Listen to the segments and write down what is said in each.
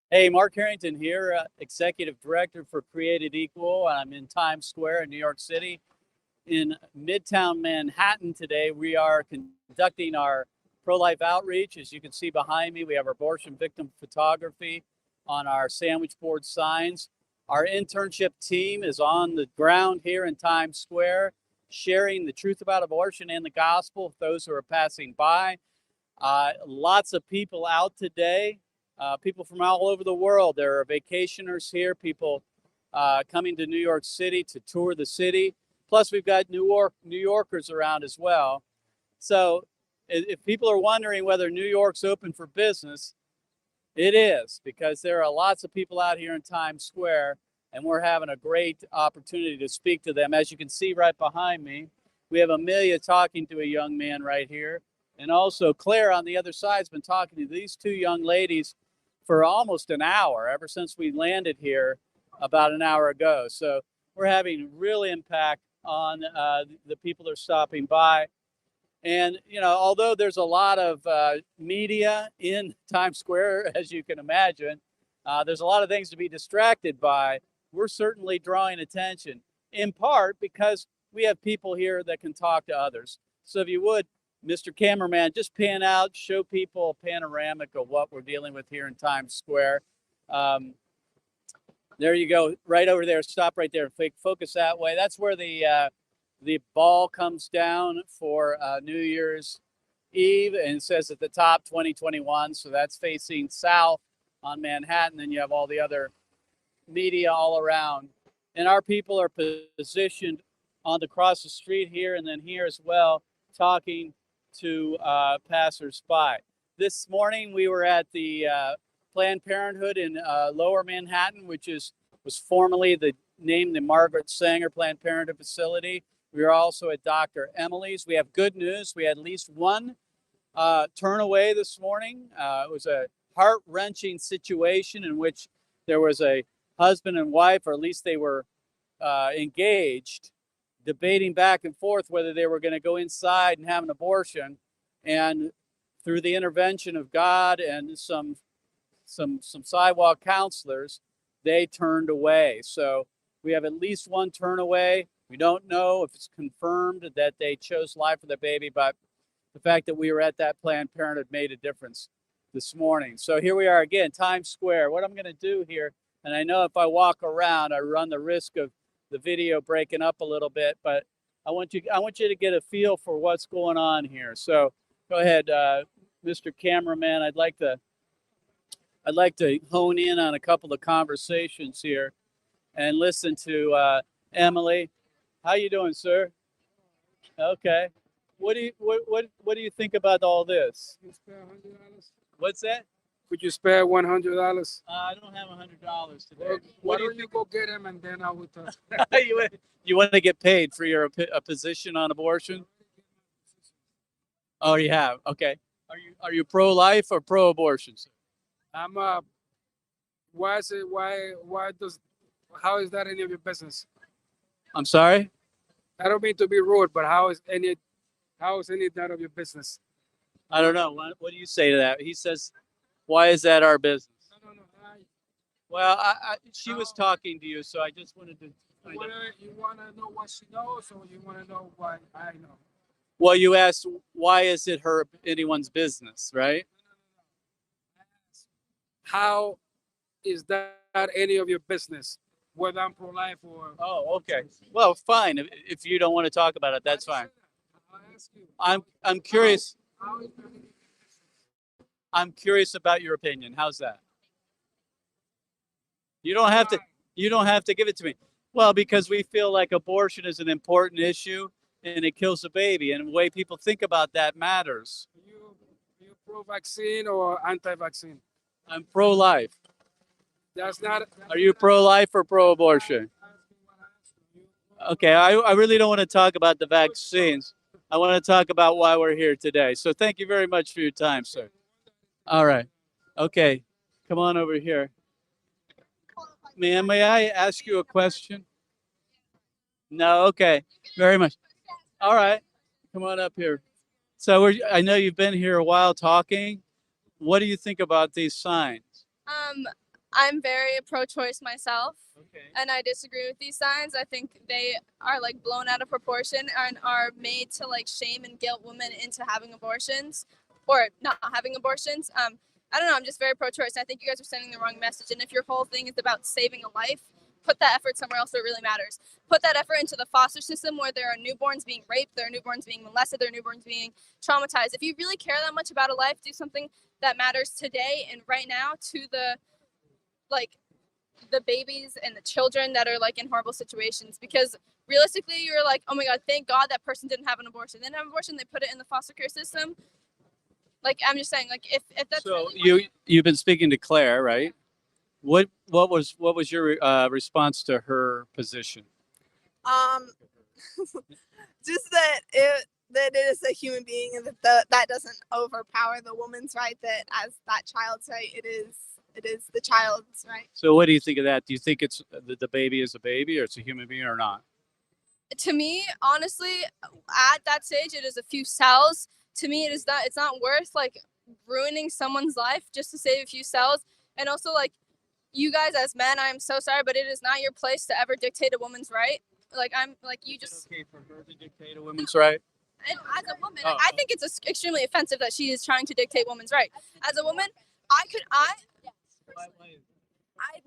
Hey, Mark Harrington here, Executive Director for Created Equal. I'm in Times Square in New York City. In Midtown Manhattan today, we are conducting our pro-life outreach. As you can see behind me, we have abortion victim photography on our sandwich board signs. Our internship team is on the ground here in Times Square, sharing the truth about abortion and the gospel with those who are passing by. Lots of people out today, people from all over the world. There are vacationers here, people coming to New York City to tour the city. Plus, we've got New Yorkers around as well. So, if people are wondering whether New York's open for business, it is, because there are lots of people out here in Times Square, and we're having a great opportunity to speak to them. As you can see right behind me, we have Amelia talking to a young man right here. And also Claire on the other side has been talking to these two young ladies for almost an hour, ever since we landed here about an hour ago. So we're having real impact on the people that are stopping by. And, you know, although there's a lot of media in Times Square, as you can imagine, there's a lot of things to be distracted by. We're certainly drawing attention, in part because we have people here that can talk to others. So if you would, Mr. Cameraman, just pan out, show people a panoramic of what we're dealing with here in Times Square. There you go, right over there. Stop right there. Focus that way. That's where the ball comes down for New Year's Eve, and it says at the top 2021. So that's facing south on Manhattan. And you have all the other media all around. And our people are positioned on across the street here and then here as well, talking to passers-by. This morning we were at the Planned Parenthood in Lower Manhattan, which was formerly named the Margaret Sanger Planned Parenthood facility. We were also at Dr. Emily's. We have good news. We had at least one turn away this morning. It was a heart-wrenching situation in which there was a husband and wife, or at least they were engaged, debating back and forth whether they were going to go inside and have an abortion. And through the intervention of God and some sidewalk counselors, they turned away. So we have at least one turn away. We don't know if it's confirmed that they chose life for the baby, but the fact that we were at that Planned Parenthood made a difference this morning. So here we are again, Times Square. What I'm going to do here, and I know if I walk around, I run the risk of the video breaking up a little bit, but I want you to get a feel for what's going on here. So go ahead, Mr. Cameraman. I'd like to hone in on a couple of conversations here and listen to Emily. How you doing, sir? Okay. What do you think about all this? You spare $100? What's that? Could you spare $100? I don't have $100 today. Well, why What do you don't you go get him and then I will talk. you want to get paid for your a position on abortion? Oh, you have. Okay. Are you pro-life or pro-abortion, sir? I'm why is it why does how is that any of your business? I'm sorry. I don't mean to be rude, but how is any that of your business? I don't know. What do you say to that? He says, "Why is that our business?" No. Well, she was talking to you, so I just wanted to. You wanna know what she knows, or you wanna know what I know? Well, you asked, why is it anyone's business, right? How is that any of your business? Whether I'm pro-life or Oh, okay. Well, fine. If you don't want to talk about it, that's fine. I ask you. I'm curious. How is that any of your business? I'm curious about your opinion. How's that? You don't have to. You don't have to give it to me. Well, because we feel like abortion is an important issue and it kills a baby, and the way people think about that matters. You pro-vaccine or anti-vaccine? I'm pro-life. That's not. Are you pro-life or pro-abortion? Okay, I really don't want to talk about the vaccines. I want to talk about why we're here today. So thank you very much for your time, sir. All right. Okay. Come on over here. Ma'am, may I ask you a question? No, okay. Very much. All right. Come on up here. So I know you've been here a while talking. What do you think about these signs? Um, I'm very pro-choice myself, Okay. and I disagree with these signs. I think they are like blown out of proportion and are made to like shame and guilt women into having abortions or not having abortions. I don't know. I'm just very pro-choice. I think you guys are sending the wrong message. And if your whole thing is about saving a life, put that effort somewhere else where it really matters. Put that effort into the foster system where there are newborns being raped, there are newborns being molested, there are newborns being traumatized. If you really care that much about a life, do something that matters today and right now to the like the babies and the children that are like in horrible situations, because realistically you're like, oh my god, thank god that person didn't have an abortion. They didn't have an abortion, they put it in the foster care system. Like I'm just saying, like if that's So really you've been speaking to Claire, right? What was your response to her position? Um, just that it is a human being and that doesn't overpower the woman's right. That as that child's right, it is the child's right. So what do you think of that? Do you think it's the baby is a baby or it's a human being or not? to me, honestly, at that stage it is a few cells. To me it's not worth like ruining someone's life just to save a few cells. And also, like, you guys as men, I'm so sorry, but it is not your place to ever dictate a woman's right. Like I'm like you Is it just okay for her to dictate a woman's right? and as a woman, Oh. I think it's extremely offensive that she is trying to dictate women's right. As a woman, I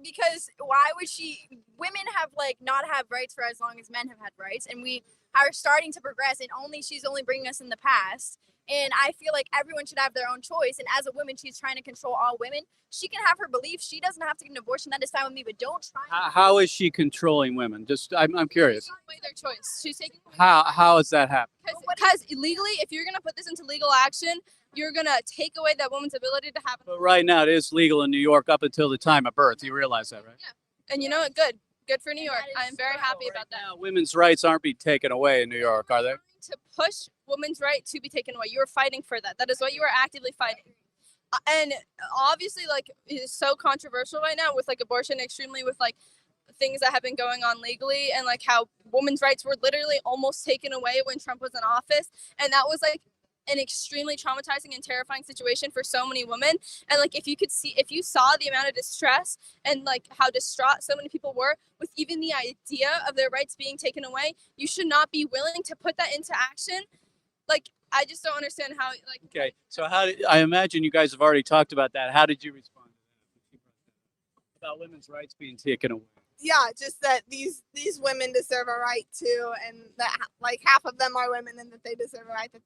Because why would she? Women have like not have rights for as long as men have had rights, and we are starting to progress. And she's only bringing us in the past. And I feel like everyone should have their own choice. And as a woman, she's trying to control all women. She can have her beliefs. She doesn't have to get an abortion. That is fine with me. But don't try. How is she controlling women? Just I'm curious. She's taking away their choice. She's taking How has that happened? because legally, if you're gonna put this into legal action, you're gonna take away that woman's ability to have. But right now it is legal in New York up until the time of birth. You realize that, right? And you know what? Good for New York. I am very happy about that. Now, women's rights aren't being taken away in New York, are they? To push women's right to be taken away. You are fighting for that. That is what you are actively fighting. And obviously, like, it is so controversial right now with like abortion, extremely with like things that have been going on legally, and like how women's rights were literally almost taken away when Trump was in office, and that was like an extremely traumatizing and terrifying situation for so many women. And like if you saw the amount of distress and like how distraught so many people were with even the idea of their rights being taken away, you should not be willing to put that into action. Like I just don't understand how like. Okay, so I imagine you guys have already talked about that. How did you respond to that? About women's rights being taken away? Yeah, just that these women deserve a right too, and that like half of them are women, and that they deserve a right, that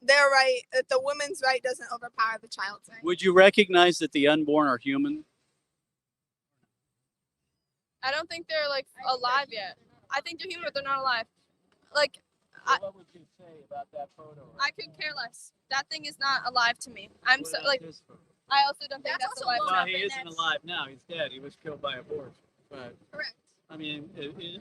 their right, that the woman's right doesn't overpower the child's right. Would you recognize that the unborn are human? I don't think they're like alive yet. I think they're human, but they're not alive. Like What would you say about that photo? I could care less. That thing is not alive to me. I'm so like. I also don't think that's also alive. blown Well, up he and isn't alive now. He's dead. He was killed by abortion. But Correct. I mean,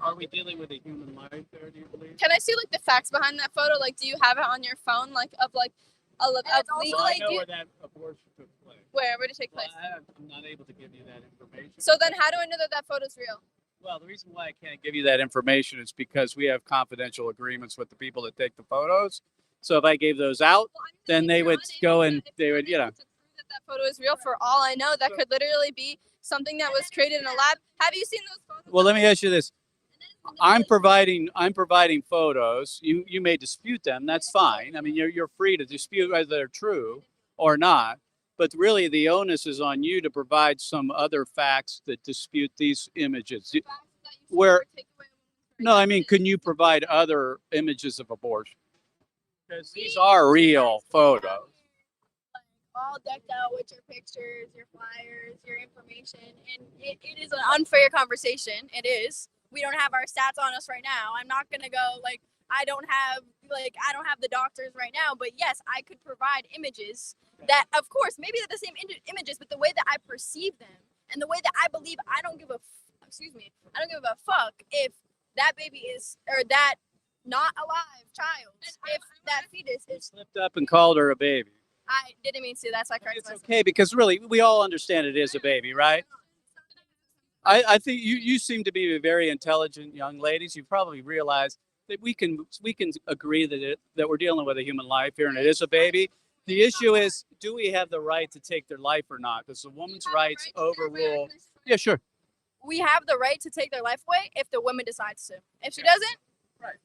are we dealing with a human life there? Do you believe? Can I see like the facts behind that photo? Like, do you have it on your phone? Like of like of it's also, legal? Well, I like, know where that abortion took place. Where did it take Well, place? I'm not able to give you that information. So then, how do I know that that photo's real? Well, the reason why I can't give you that information is because we have confidential agreements with the people that take the photos. So if I gave those out, Well, I'm saying then if they you're would unable go to- and if they you're would, you know. unable to prove that photo is real. For all I know, that could literally be something that was created in a lab. Have you seen those photos? Well, let me ask you this. I'm providing photos. You may dispute them. That's fine. I mean, you're free to dispute whether they're true or not. But really, the onus is on you to provide some other facts that dispute these images. Where- No, I mean, can you provide other images of abortion? Because these are real photos. all decked out with your pictures, your flyers, your information, and it is an unfair conversation. It is. We don't have our stats on us right now. I'm not gonna go like I don't have the doctors right now, but yes, I could provide images that, of course, maybe they're the same images, but the way that I perceive them and the way that I believe, I don't give a fuck if that baby is or that not alive child, if that fetus You is. slipped up and called her a baby. I didn't mean to. That's why I corrected It's myself. okay because really, we all understand it is a baby, right? I think you seem to be very intelligent young ladies. You probably realize that we can agree that we're dealing with a human life here, and it is a baby. The issue is, do we have the right to take their life or not? Does the woman's rights overrule? Yeah, sure. We have the right to take their life away if the woman decides to. If she doesn't,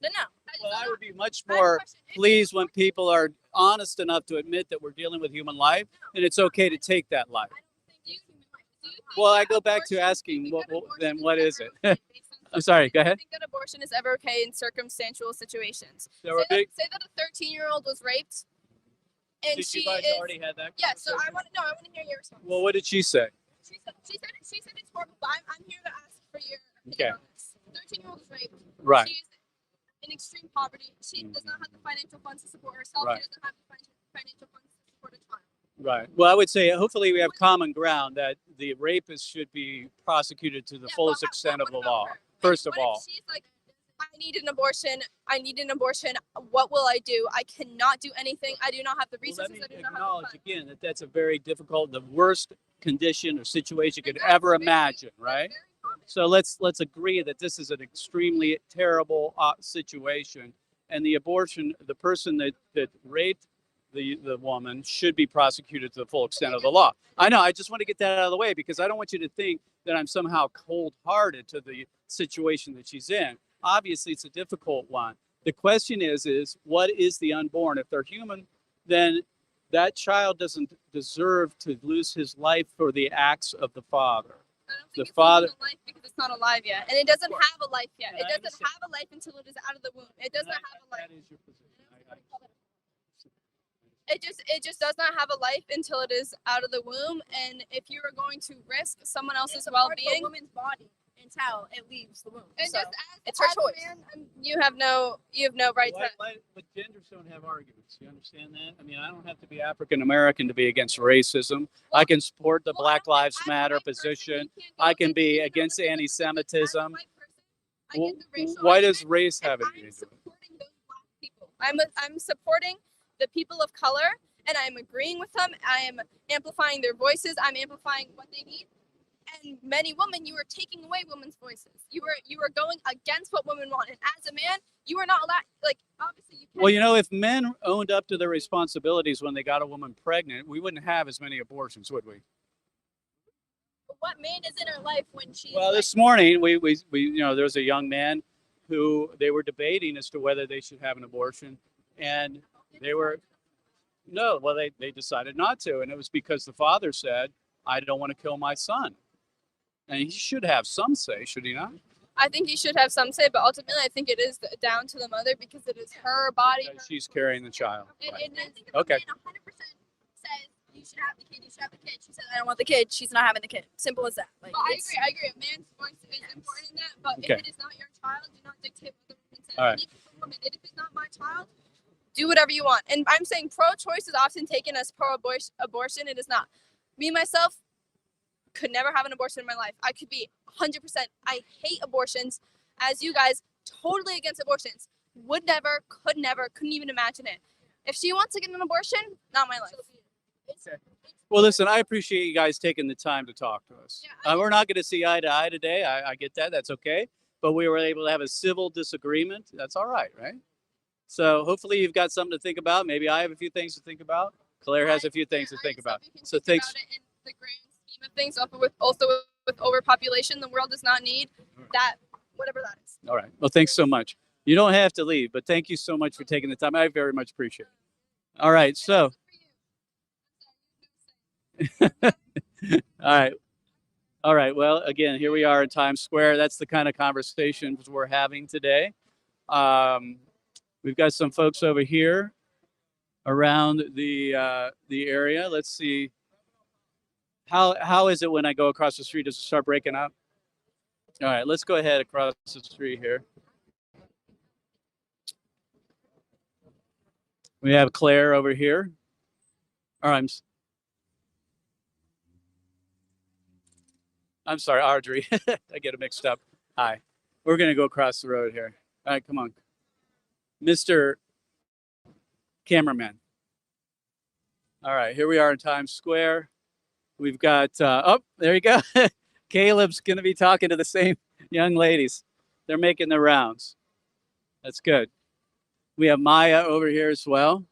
then no. Well, I would be much more pleased when people are honest enough to admit that we're dealing with human life, and it's okay to take that life. Well, I go back to asking, then what is it? I'm sorry, go I ahead. think that abortion is ever okay in circumstantial situations. There were big. Say that a 13-year-old was raped, and Did she you guys is. already had that? Yeah, so I conversation? want to hear your response. Well, what did she say? She said it's horrible, but I'm here to ask for your opinion Okay. on this. 13-year-old was raped. Right. She's in extreme poverty. She does not have the financial funds to support herself. Right. She doesn't have the financial funds to support a child. Right. Well, I would say hopefully we have common ground that the rapist should be prosecuted to the Yeah, fullest but extent of what the about law. her? First of What if all. she's like, I need an abortion. I need an abortion. What will I do? I cannot do anything. I do not have the Well, let resources. me I do not have the acknowledge funds. again that that's a very difficult, the worst condition or situation you could And that's ever very- imagine, that's right? very common. So let's agree that this is an extremely terrible situation, and the person that raped the woman should be prosecuted to the full extent of the law. I know. I just want to get that out of the way because I don't want you to think that I'm somehow cold-hearted to the situation that she's in. Obviously, it's a difficult one. The question is what is the unborn? If they're human, then that child doesn't deserve to lose his life for the acts of the father. I don't The think it's father- even a life because it's not alive yet, and it doesn't have a life yet. Yeah, It I doesn't understand. have a life until it is out of the womb. It does not have a life. That is your position. It just does not have a life until it is out of the womb. And if you are going to risk someone else's well-being, a woman's body until it leaves the womb. and So, just as, it's her as a choice. man, you have no right to. But genders don't have arguments. You understand that? I mean, I don't have to be African American to be against racism. I can support the Well, Black I don't think Lives as a Matter white person, position. you can't go I can against be even against as a anti-Semitism. white person, I get the racial Why does argument, race and have I'm anything to do with it? supporting those black people. I'm supporting the people of color, and I'm agreeing with them. I am amplifying their voices. I'm amplifying what they need. And many women, you are taking away women's voices. You are going against what women want. And as a man, you are not allowed. Like obviously, you can't. Well, you know, if men owned up to their responsibilities when they got a woman pregnant, we wouldn't have as many abortions, would we? what man is in her life when she's Well, like, this morning we there was a young man who they were debating as to whether they should have an abortion, and they were they decided not to, and it was because the father said, "I don't want to kill my son," and he should have some say, should he not? I think you should have some say, but ultimately, I think it is down to the mother because it is her body. Because she's carrying the child. It, Right. it is. if Okay. a man 100% says you should have the kid, you should have the kid. She says I don't want the kid. She's not having the kid. Simple as that. Like, But I it's- agree. I agree. A man's voice is important in that, but Okay. if it is not your child, do not dictate what the woman says. All right. And even for women, if it's not my child, do whatever you want. And I'm saying pro-choice is often taken as pro-abortion. It is not. Me myself could never have an abortion in my life. I could be 100%. I hate abortions, as you guys, totally against abortions. Would never, could never, couldn't even imagine it. If she wants to get an abortion, not my life. Well, listen, I appreciate you guys taking the time to talk to us. Yeah, We're not going to see eye to eye today. I get that. That's okay. But we were able to have a civil disagreement. That's all right, right? So hopefully you've got something to think about. Maybe I have a few things to think about. Claire has a few things to think about. So thanks. About it in the grand scheme of things, also with overpopulation, the world does not need that, whatever that is. All right. Well, thanks so much. You don't have to leave, but thank you so much for taking the time. I very much appreciate it. All right. So, all right. Well, again, here we are in Times Square. That's the kind of conversations we're having today. We've got some folks over here around the area. Let's see. How is it when I go across the street? Does it start breaking up? All right, let's go ahead across the street here. We have Claire over here. All right, I'm sorry, Audrey. I get it mixed up. Hi. We're going to go across the road here. All right, come on. Mr. Cameraman. All right, here we are in Times Square. We've got, there you go. Caleb's going to be talking to the same young ladies. They're making their rounds. That's good. We have Maya over here as well.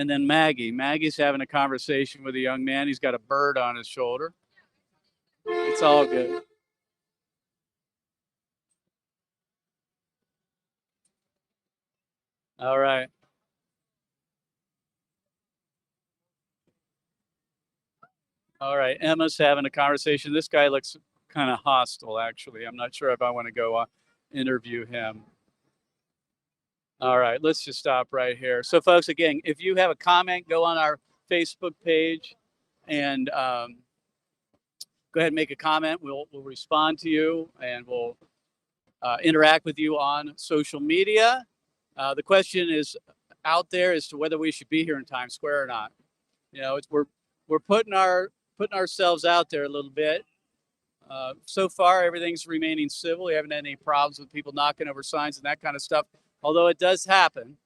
And then Maggie. Maggie's having a conversation with a young man. He's got a bird on his shoulder. It's all good. All right. All right. Emma's having a conversation. This guy looks kind of hostile, actually. I'm not sure if I want to go interview him. All right. Let's just stop right here. So, folks, again, if you have a comment, go on our Facebook page and go ahead and make a comment. We'll respond to you and we'll interact with you on social media. The question is out there as to whether we should be here in Times Square or not. You know, we're putting ourselves out there a little bit. So far, everything's remaining civil. We haven't had any problems with people knocking over signs and that kind of stuff. Although it does happen,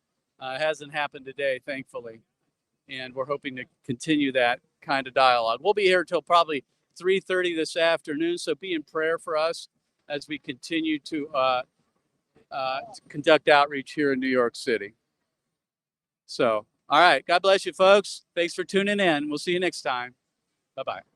it hasn't happened today, thankfully. And we're hoping to continue that kind of dialogue. We'll be here until probably 3:30 this afternoon. So be in prayer for us as we continue to conduct outreach here in New York City. So, all right. God bless you, folks. Thanks for tuning in. We'll see you next time. Bye-bye.